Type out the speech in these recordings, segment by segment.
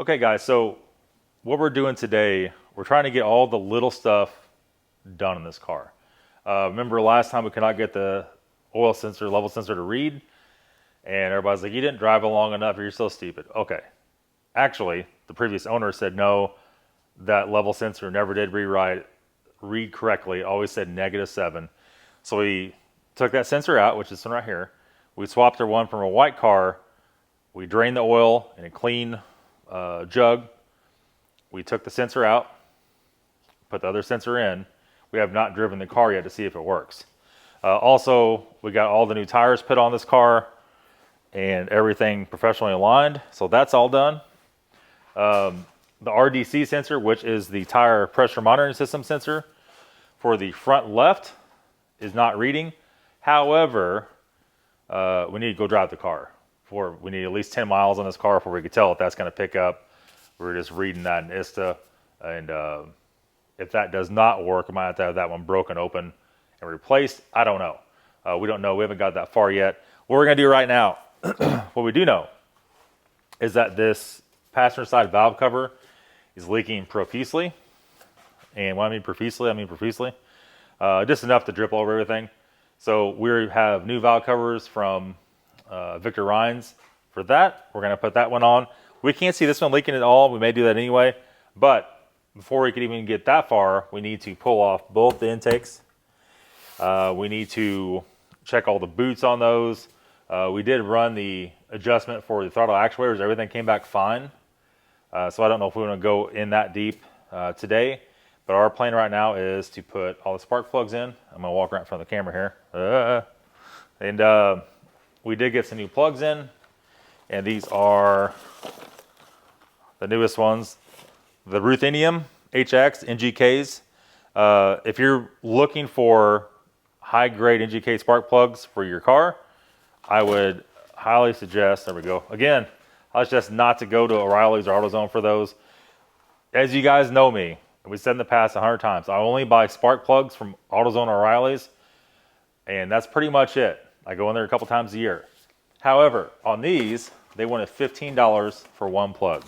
Okay guys, so what we're doing today, we're trying to get all the little stuff done in this car. Remember last time we could not get the oil sensor, level sensor to read, and everybody's like, you didn't drive it long enough, or you're so stupid. Okay, actually, the previous owner said no, that level sensor never did read correctly. It always said -7. So we took that sensor out, which is this one right here. We swapped her one from a white car. We drained the oil in a clean jug. We took the sensor out, put the other sensor in. We have not driven the car yet to see if it works. Also, we got all the new tires put on this car and everything professionally aligned. So that's all done. The RDC sensor, which is the tire pressure monitoring system sensor for the front left, is not reading. However, we need to go drive the car. We need at least 10 miles on this car before we can tell if that's going to pick up. We're just reading that in ISTA, and if that does not work, we might have to have that one broken open and replaced. I don't know. We don't know. We haven't got that far yet. What we're going to do right now, what we do know, is that this passenger side valve cover is leaking profusely. And when I mean profusely, just enough to drip over everything. So we have new valve covers from Victor Rines for that. We're going to put that one on. We can't see this one leaking at all. We may do that anyway. But before we can even get that far, we need to pull off both the intakes. We need to check all the boots on those. We did run the adjustment for the throttle actuators. Everything came back fine. So I don't know if we want to go in that deep today. But our plan right now is to put all the spark plugs in. I'm going to walk right in front of the camera here. And we did get some new plugs in. And these are the newest ones. The Ruthenium HX NGKs. If you're looking for high-grade NGK spark plugs for your car, I would highly suggest, there we go. Again, I suggest not to go to O'Reilly's or AutoZone for those. As you guys know me, we said in the past 100 times, I only buy spark plugs from AutoZone or O'Reilly's, and that's pretty much it. I go in there a couple times a year. However, on these, they wanted $15 for one plug.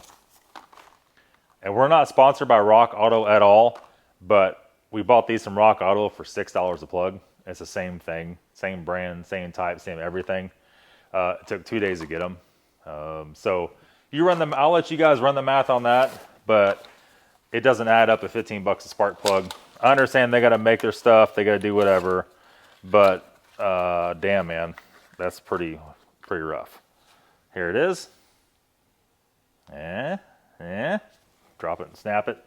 And we're not sponsored by Rock Auto at all, but we bought these from Rock Auto for $6 a plug. It's the same thing, same brand, same type, same everything. It took 2 days to get them. So you run them. I'll let you guys run the math on that, but it doesn't add up to 15 bucks a spark plug. I understand they got to make their stuff, they got to do whatever, but damn man, that's pretty rough. Here it is. Drop it and snap it.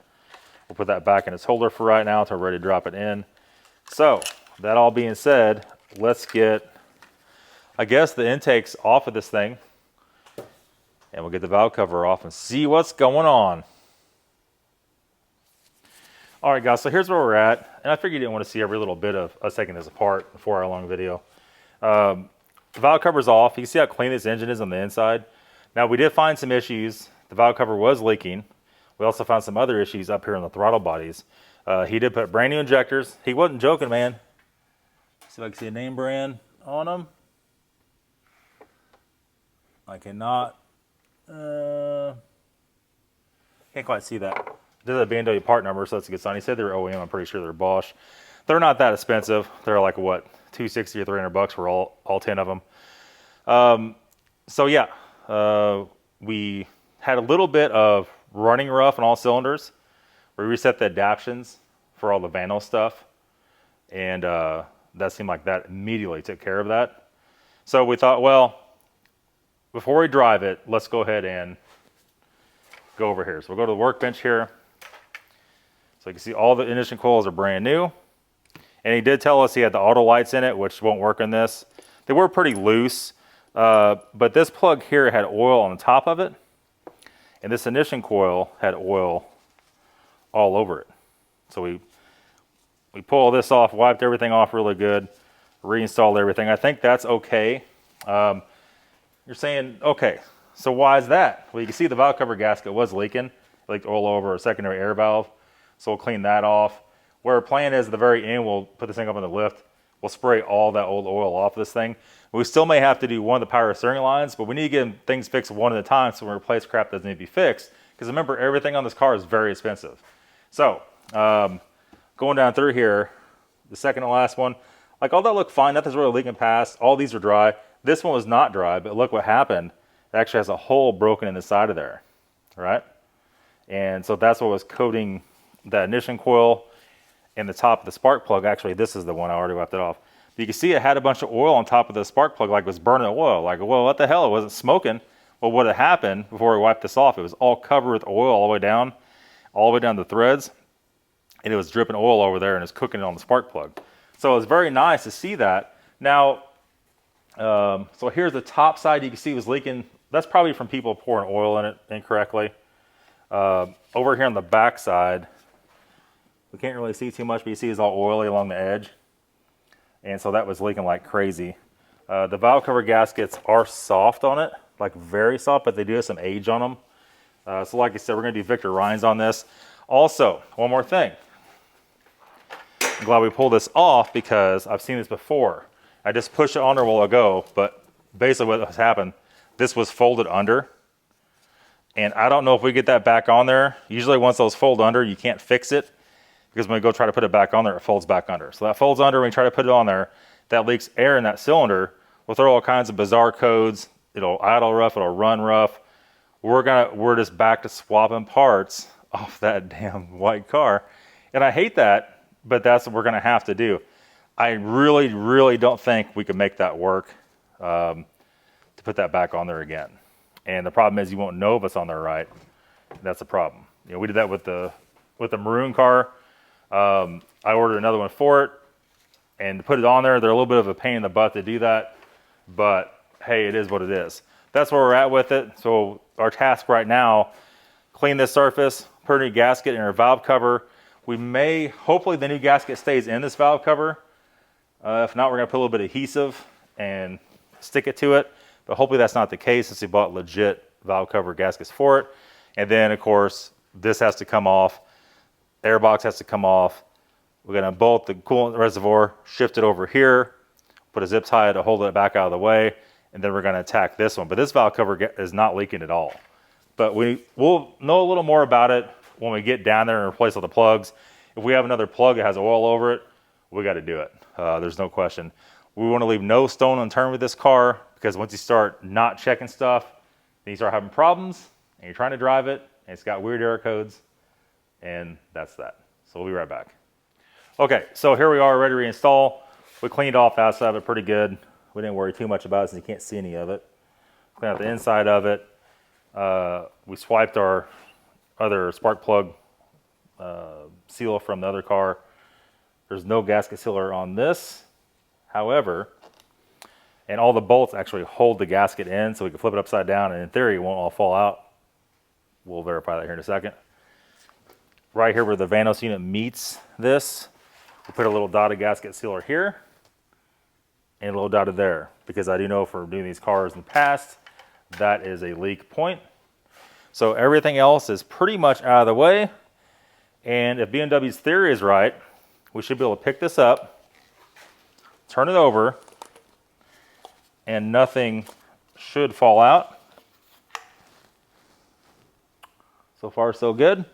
We'll put that back in its holder for right now until we're ready to drop it in. So that all being said, let's get, I guess, the intakes off of this thing, and we'll get the valve cover off and see what's going on. All right, guys, so here's where we're at, and I figured you didn't want to see every little bit of us taking this apart, a 4-hour-long video. The valve cover's off. You can see how clean this engine is on the inside. Now, we did find some issues. The valve cover was leaking. We also found some other issues up here on the throttle bodies. He did put brand new injectors. He wasn't joking, man. See if I can see a name brand on them. I cannot. Can't quite see that. There's a BMW part number, so that's a good sign. He said they were OEM. I'm pretty sure they're Bosch. They're not that expensive. They're like, what, $260 or $300 for all 10 of them. So yeah, we had a little bit of running rough on all cylinders. We reset the adaptions for all the Vano stuff, and that seemed like that immediately took care of that. So we thought, well, before we drive it, let's go ahead and go over here. So we'll go to the workbench here. So you can see all the ignition coils are brand new. And he did tell us he had the auto lights in it, which won't work in this. They were pretty loose, but this plug here had oil on the top of it. And this ignition coil had oil all over it. So we pulled this off, wiped everything off really good, reinstalled everything. I think that's okay. You're saying, okay, so why is that? Well, you can see the valve cover gasket was leaking. It leaked oil over a secondary air valve. So we'll clean that off. Where our plan is at the very end, we'll put this thing up on the lift. We'll spray all that old oil off this thing. We still may have to do one of the power steering lines, but we need to get things fixed one at a time so when we replace crap that doesn't need to be fixed. Because remember, everything on this car is very expensive. So, going down through here, the second to last one, like all that looked fine, nothing's really leaking past. All these are dry. This one was not dry, but look what happened. It actually has a hole broken in the side of there, right? And so that's what was coating the ignition coil and the top of the spark plug. Actually, this is the one, I already wiped it off. But you can see it had a bunch of oil on top of the spark plug, like it was burning oil. Like, well, what the hell? It wasn't smoking. Well, what had happened before we wiped this off, it was all covered with oil all the way down the threads. And it was dripping oil over there and it's cooking it on the spark plug. So it was very nice to see that. Now, so here's the top side. You can see it was leaking. That's probably from people pouring oil in it incorrectly. Over here on the back side, we can't really see too much, but you see it's all oily along the edge. And so that was leaking like crazy. The valve cover gaskets are soft on it, like very soft, but they do have some age on them. So like I said, we're gonna do Victor Rines on this. Also, one more thing. I'm glad we pulled this off because I've seen this before. I just pushed it on there a while ago, but basically what has happened, this was folded under. And I don't know if we get that back on there. Usually once those fold under, you can't fix it because when we go try to put it back on there, it folds back under. So that folds under when we try to put it on there, that leaks air in that cylinder. We'll throw all kinds of bizarre codes. It'll idle rough, it'll run rough. We're just back to swapping parts off that damn white car. And I hate that, but that's what we're gonna have to do. I really, really don't think we can make that work to put that back on there again. And the problem is you won't know if it's on there right. That's the problem. You know, we did that with the maroon car. I ordered another one for it and to put it on there, they're a little bit of a pain in the butt to do that, but hey, it is what it is. That's where we're at with it. So our task right now, clean this surface, put a new gasket in our valve cover. We may, hopefully the new gasket stays in this valve cover. If not, we're gonna put a little bit of adhesive and stick it to it. But hopefully that's not the case since we bought legit valve cover gaskets for it. And then of course, this has to come off. Air box has to come off. We're gonna bolt the coolant reservoir, shift it over here, put a zip tie to hold it back out of the way, and then we're gonna attack this one. But this valve cover is not leaking at all. But we'll know a little more about it when we get down there and replace all the plugs. If we have another plug that has oil over it, we gotta do it. There's no question. We wanna leave no stone unturned with this car because once you start not checking stuff, then you start having problems and you're trying to drive it and it's got weird error codes and that's that. So we'll be right back. Okay, so here we are ready to reinstall. We cleaned off the outside of it pretty good. We didn't worry too much about it since you can't see any of it. Clean out the inside of it. We swiped our other spark plug seal from the other car. There's no gasket sealer on this. However, and all the bolts actually hold the gasket in so we can flip it upside down and in theory it won't all fall out. We'll verify that here in a second. Right here where the Vanos unit meets this, we'll put a little dotted gasket sealer here and a little dotted there because I do know from doing these cars in the past, that is a leak point. So everything else is pretty much out of the way. And if BMW's theory is right, we should be able to pick this up, turn it over, and nothing should fall out. So far, so good.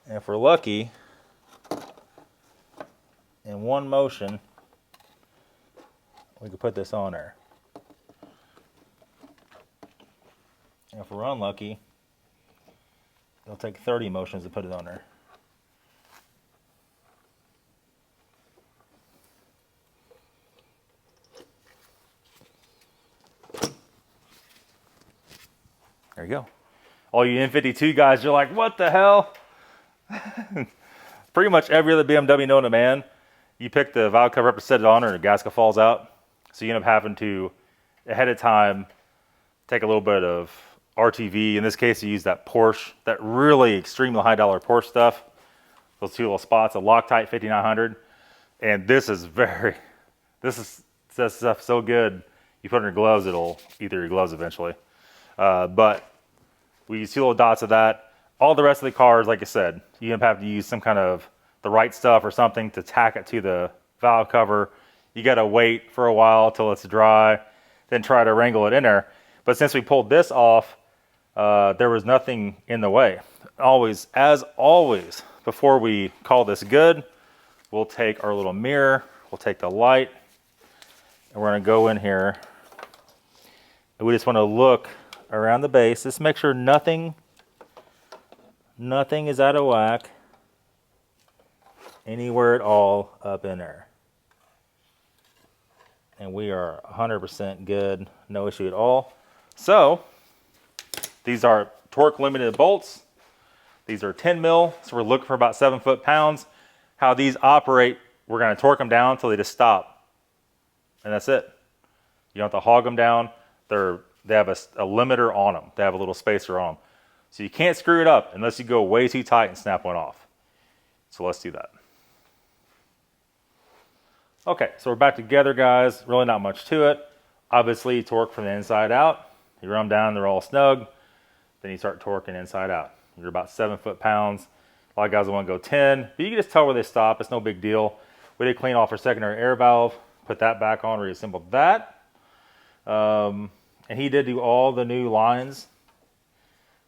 And if we're lucky, in one motion, we can put this on there. And if we're unlucky, it'll take 30 motions to put it on there. There you go. All you N52 guys, you're like, what the hell? Pretty much every other BMW known to man, you pick the valve cover up and set it on and the gasket falls out. So you end up having to, ahead of time, take a little bit of RTV. In this case, you use that Porsche, that really extremely high dollar Porsche stuff. Those two little spots, a Loctite 5900. And this stuff so good, you put it in your gloves, it'll eat through your gloves eventually. But we use two little dots of that. all the rest of the cars, like I said, you have to use some kind of the right stuff or something to tack it to the valve cover. You got to wait for a while till it's dry, then try to wrangle it in there. But since we pulled this off, there was nothing in the way. Always, as always, before we call this good, we'll take our little mirror, we'll take the light, and we're going to go in here. And we just want to look around the base. Just make sure nothing is out of whack anywhere at all up in there. And we are 100% good, no issue at all. So these are torque limited bolts. These are 10 mil, so we're looking for about 7 foot-pounds. How these operate, we're going to torque them down until they just stop. And that's it. You don't have to hog them down. They have a limiter on them. They have a little spacer on them. So you can't screw it up unless you go way too tight and snap one off. So let's do that. Okay, so we're back together, guys. Really not much to it. Obviously, torque from the inside out. You run them down, they're all snug. Then you start torquing inside out. You're about 7 foot-pounds. A lot of guys want to go 10, but you can just tell where they stop. It's no big deal. We did clean off our secondary air valve, put that back on, reassembled that. And he did do all the new lines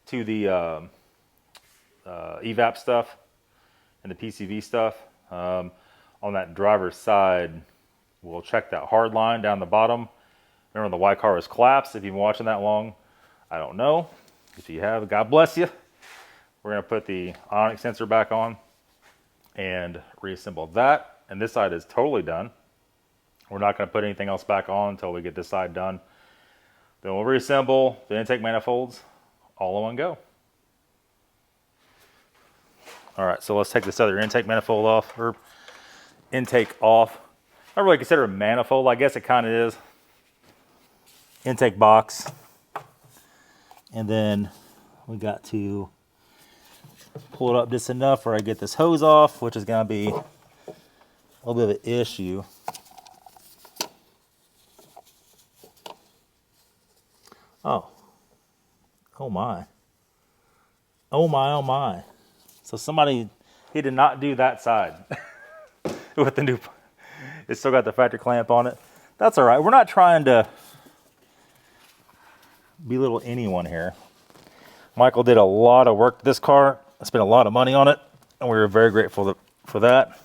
to the evap stuff and the PCV stuff. On that driver's side, we'll check that hard line down the bottom. Remember, the white car was collapsed. If you've been watching that long, I don't know. If you have, God bless you. We're going to put the onyx sensor back on and reassemble that. And this side is totally done. We're not going to put anything else back on until we get this side done. Then we'll reassemble the intake manifolds all in one go. All right, so let's take this other intake manifold off, or intake off. I don't really consider it a manifold. I guess it kind of is. Intake box. And then we got to pull it up just enough where I get this hose off, which is going to be a little bit of an issue. Oh my. Oh my, oh my. So somebody, he did not do that side with the new, it's still got the factory clamp on it. That's all right. We're not trying to belittle anyone here. Michael did a lot of work to this car. I spent a lot of money on it, and we were very grateful for that.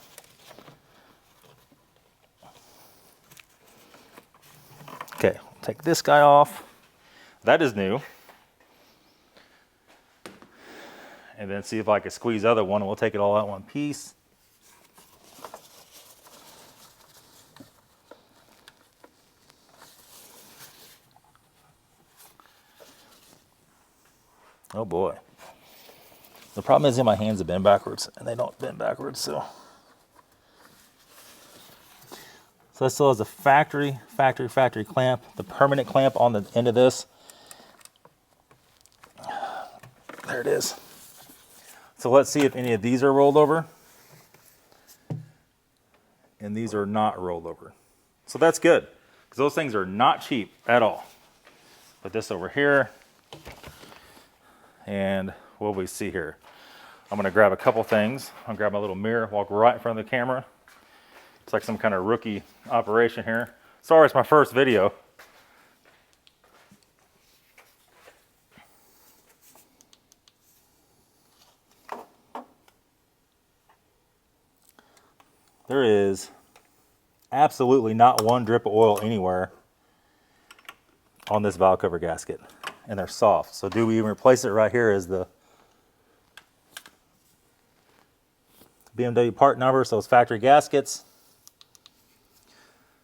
Okay, take this guy off. That is new. And then see if I can squeeze the other one, and we'll take it all out in one piece. Oh boy. The problem is my hands have been backwards, and they don't bend backwards, so. So this still has a factory clamp, the permanent clamp on the end of this. There it is. So let's see if any of these are rolled over. And these are not rolled over. So that's good, because those things are not cheap at all. Put this over here. And what do we see here? I'm going to grab a couple things. I'll grab my little mirror, walk right in front of the camera. It's like some kind of rookie operation here. Sorry, it's my first video. There is absolutely not one drip of oil anywhere on this valve cover gasket. And they're soft. So do we even replace it right here as the BMW part number, so it's factory gaskets.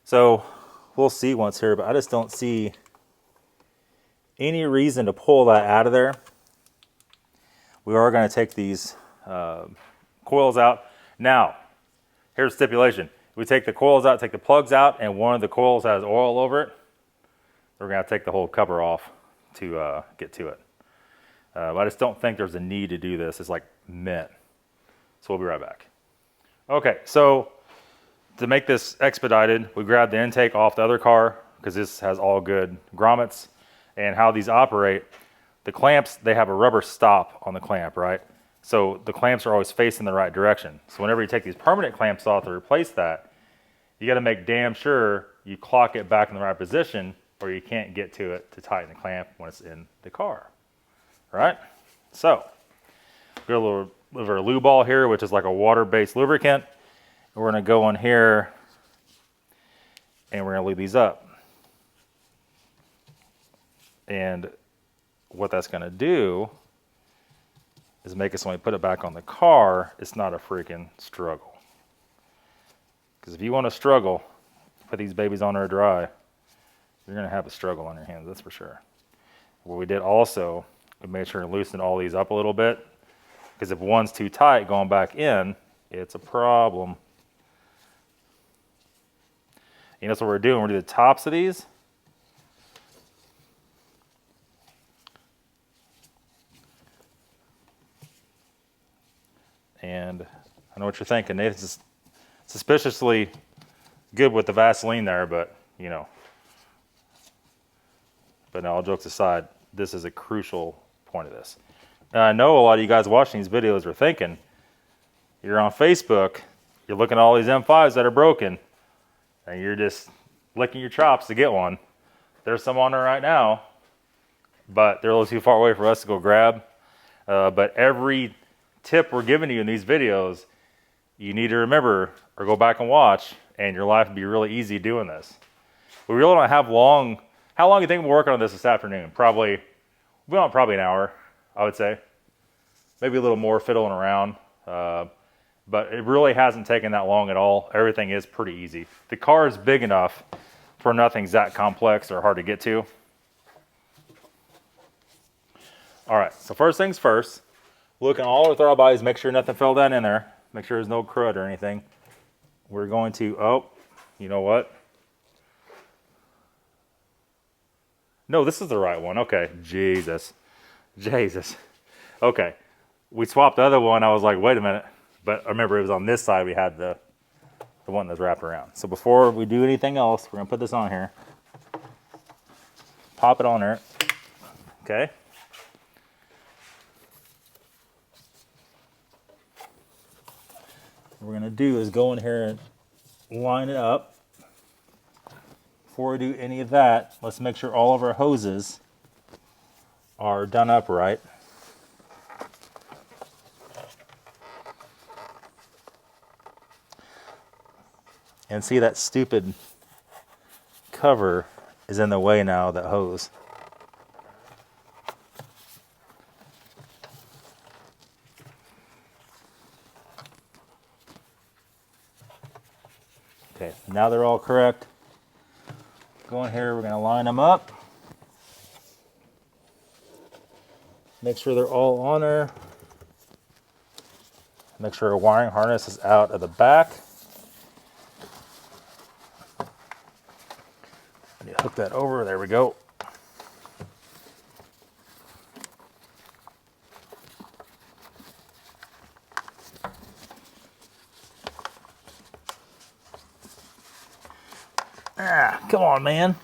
So we'll see once here, but I just don't see any reason to pull that out of there. We are going to take these coils out. Now, here's the stipulation. If we take the coils out, take the plugs out, and one of the coils has oil over it, we're going to take the whole cover off to get to it. But I just don't think there's a need to do this. It's like mint. So we'll be right back. Okay, so to make this expedited, we grabbed the intake off the other car because this has all good grommets. And how these operate, the clamps, they have a rubber stop on the clamp, right? So the clamps are always facing the right direction. So whenever you take these permanent clamps off to replace that, you got to make damn sure you clock it back in the right position, or you can't get to it to tighten the clamp when it's in the car, right? So, got a little of our lube ball here, which is like a water-based lubricant. And we're going to go in here, and we're going to lube these up. And what that's going to do is make it so when we put it back on the car, it's not a freaking struggle. Because if you want to struggle, put these babies on there dry, you're going to have a struggle on your hands, that's for sure. What we did also, we made sure to loosen all these up a little bit, because if one's too tight going back in, it's a problem. You know, that's what we're doing. We're doing the tops of these. And I know what you're thinking. Nathan's just suspiciously good with the Vaseline there, but, you know. But no, all jokes aside, this is a crucial point of this. And I know a lot of you guys watching these videos are thinking, you're on Facebook, you're looking at all these M5s that are broken, and you're just licking your chops to get one. There's some on there right now, but they're a little too far away for us to go grab. But every tip we're giving you in these videos, you need to remember or go back and watch, and your life will be really easy doing this. We really don't have long. How long do you think we're working on this afternoon? Probably an hour, I would say. Maybe a little more fiddling around. But it really hasn't taken that long at all. Everything is pretty easy. The car is big enough for nothing's that complex or hard to get to. All right, so first things first, look at all our throttle bodies, make sure nothing fell down in there. Make sure there's no crud or anything. We're going to, oh, you know what? No, this is the right one. Okay, Jesus. Okay, we swapped the other one. I was like, wait a minute. But I remember it was on this side we had the one that's wrapped around. So before we do anything else, we're gonna put this on here. Pop it on there. Okay. What we're gonna do is go in here and line it up. Before we do any of that, let's make sure all of our hoses are done up right. And see, that stupid cover is in the way now, that hose. Okay, now they're all correct. Go in here, we're going to line them up. Make sure they're all on there. Make sure our wiring harness is out of the back. Hook that over, there we go. Ah, come on, man.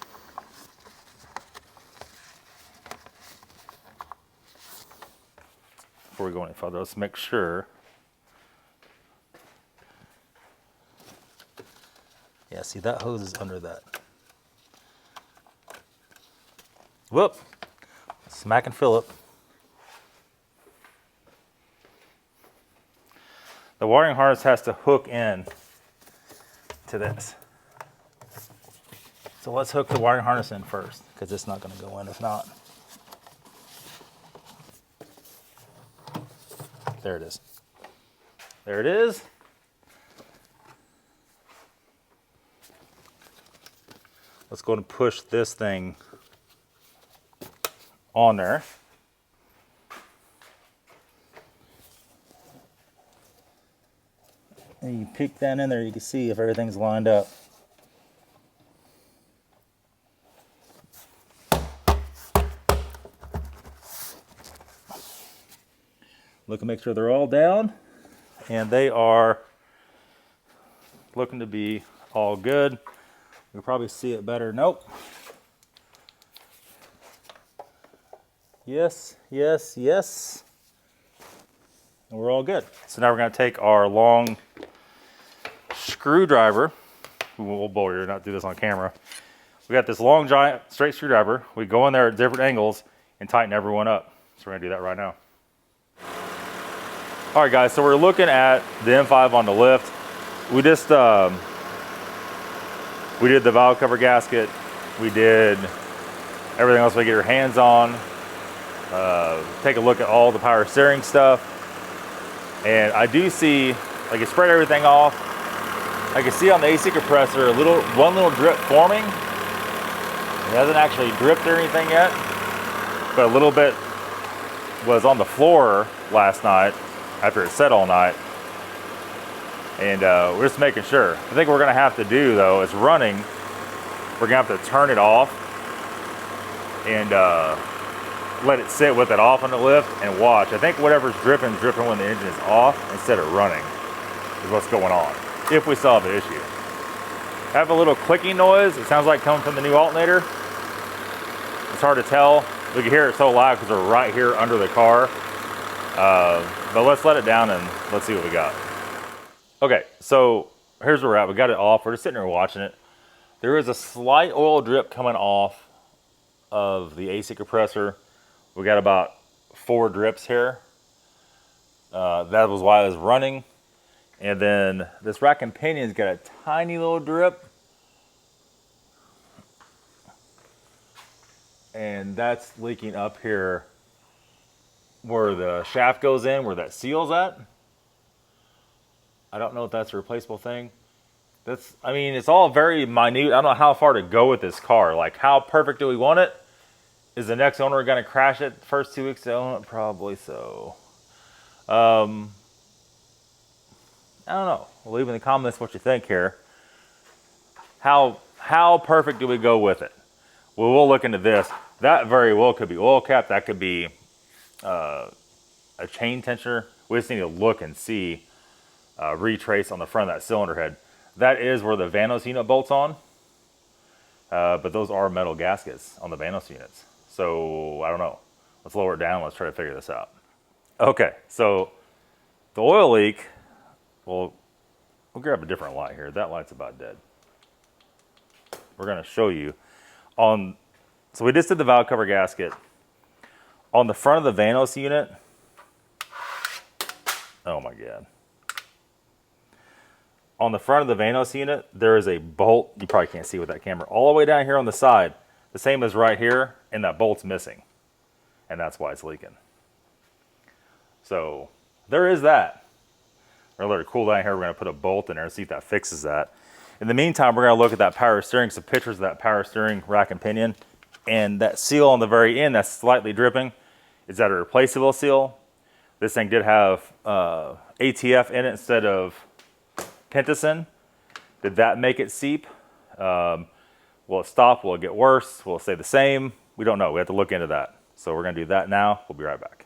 Before we go any further, let's make sure. Yeah, see, that hose is under that. Whoop, smacking Phillip. The wiring harness has to hook in to this. So let's hook the wiring harness in first, because it's not going to go in if not. There it is. There it is. Let's go and push this thing on there. And you peek that in there, you can see if everything's lined up. Look and make sure they're all down, and they are looking to be all good. You can probably see it better. Nope. Yes, yes, yes. And we're all good. So now we're going to take our long screwdriver. We'll bore you, not do this on camera. We got this long, giant, straight screwdriver. We go in there at different angles and tighten everyone up. So we're going to do that right now. All right, guys, so we're looking at the M5 on the lift. We just, we did the valve cover gasket. We did everything else we get your hands on. Take a look at all the power steering stuff. And I do see, like, it sprayed everything off. I can see on the AC compressor one little drip forming. It hasn't actually dripped or anything yet, but a little bit was on the floor last night after it set all night. And we're just making sure. I think what we're gonna have to do though, is running, we're gonna have to turn it off and let it sit with it off on the lift and watch. I think whatever's dripping when the engine is off instead of running is what's going on, if we still have an issue. I have a little clicking noise. It sounds like coming from the new alternator. It's hard to tell. We can hear it so loud because we're right here under the car. But let's let it down and let's see what we got. Okay, so here's where we're at. We got it off. We're just sitting here watching it. There is a slight oil drip coming off of the AC compressor. We got about 4 drips here. That was why I was running. And then this rack and pinion's got a tiny little drip. And that's leaking up here where the shaft goes in, where that seal's at. I don't know if that's a replaceable thing. That's, I mean, it's all very minute. I don't know how far to go with this car. Like, how perfect do we want it? Is the next owner going to crash it the first 2 weeks to own it? Probably so. I don't know. We'll leave in the comments what you think here. How perfect do we go with it? Well, we'll look into this. That very well could be oil cap. That could be a chain tensioner. We just need to look and see, retrace on the front of that cylinder head. That is where the Vanos unit bolts on. But those are metal gaskets on the Vanos units. So I don't know. Let's lower it down. Let's try to figure this out. Okay, so the oil leak, well, we'll grab a different light here. That light's about dead. We're going to show you on, so we just did the valve cover gasket. On the front of the Vanos unit, oh my God. On the front of the Vanos unit, there is a bolt. You probably can't see with that camera. All the way down here on the side, the same as right here, and that bolt's missing. And that's why it's leaking. So there is that. We're gonna let it cool down here. We're gonna put a bolt in there and see if that fixes that. In the meantime, we're gonna look at that power steering, some pictures of that power steering rack and pinion. And that seal on the very end that's slightly dripping, is that a replaceable seal? This thing did have ATF in it instead of Pentacin. Did that make it seep? Will it stop? Will it get worse? Will it stay the same? We don't know. We have to look into that. So we're going to do that now. We'll be right back.